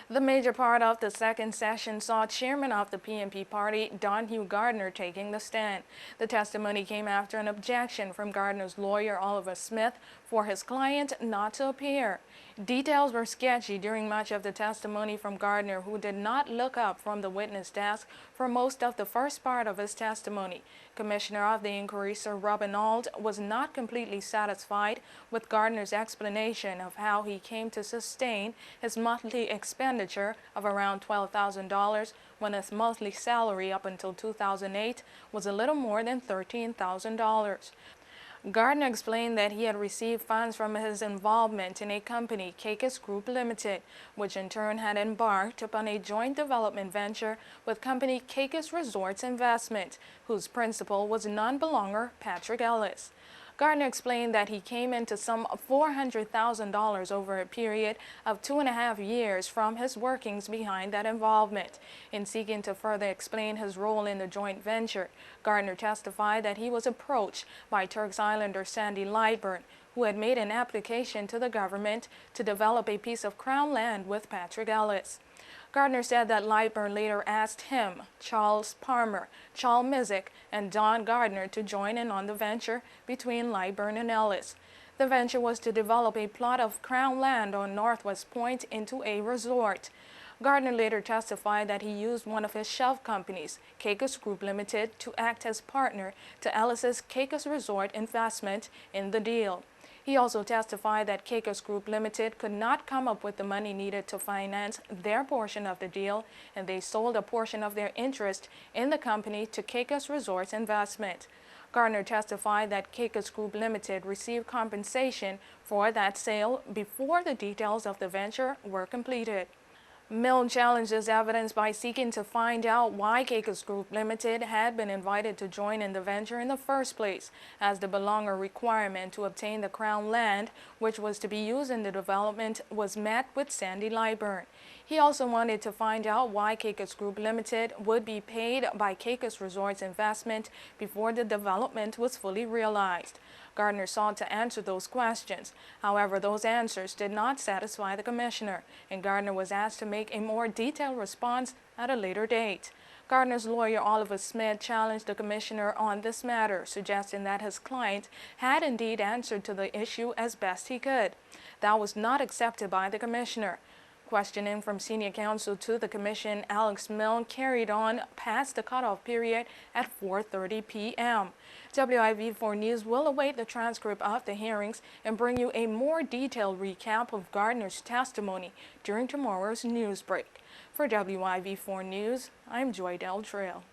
The major part of the second session saw chairman of the PNP party, Don Hugh Gardner, taking the stand. The testimony came after an objection from Gardner's lawyer, Oliver Smith, for his client not to appear. Details were sketchy during much of the testimony from Gardner, who did not look up from the witness desk for most of the first part of his testimony. Commissioner of the inquiry, Sir Robin Auld, was not completely satisfied with Gardner's explanation of how he came to sustain his monthly expenditure of around $12,000 when his monthly salary up until 2008 was a little more than $13,000. Gardner explained that he had received funds from his involvement in a company, Cacus Group Limited, which in turn had embarked upon a joint development venture with company Cacus Resorts Investment, whose principal was non-belonger Patrick Ellis. Gardner explained that he came into some $400,000 over a period of 2.5 years from his workings behind that involvement. In seeking to further explain his role in the joint venture, Gardner testified that he was approached by Turks Islander Sandy Lightburn, who had made an application to the government to develop a piece of Crown land with Patrick Ellis. Gardner said that Lightburn later asked him, Charles Palmer, Charles Mizik, and Don Gardner to join in on the venture between Lightburn and Ellis. The venture was to develop a plot of Crown land on Northwest Point into a resort. Gardner later testified that he used one of his shelf companies, Cacus Group Limited, to act as partner to Ellis's Cacus Resort Investment in the deal. He also testified that Cacus Group Limited could not come up with the money needed to finance their portion of the deal, and they sold a portion of their interest in the company to Cacus Resorts Investment. Gardner testified that Cacus Group Limited received compensation for that sale before the details of the venture were completed. Milne challenges evidence by seeking to find out why Cacus Group Limited had been invited to join in the venture in the first place, as the belonger requirement to obtain the Crown land, which was to be used in the development, was met with Sandy Lightburn. He also wanted to find out why Cacus Group Limited would be paid by Cacus Resorts Investment before the development was fully realized. Gardner sought to answer those questions. However, those answers did not satisfy the commissioner, and Gardner was asked to make a more detailed response at a later date. Gardner's lawyer, Oliver Smith, challenged the commissioner on this matter, suggesting that his client had indeed answered to the issue as best he could. That was not accepted by the commissioner. Questioning from senior counsel to the commission, Alex Milne, carried on past the cutoff period at 4:30 p.m. WIV4 News will await the transcript of the hearings and bring you a more detailed recap of Gardner's testimony during tomorrow's news break. For WIV4 News, I'm Joy Del Trail.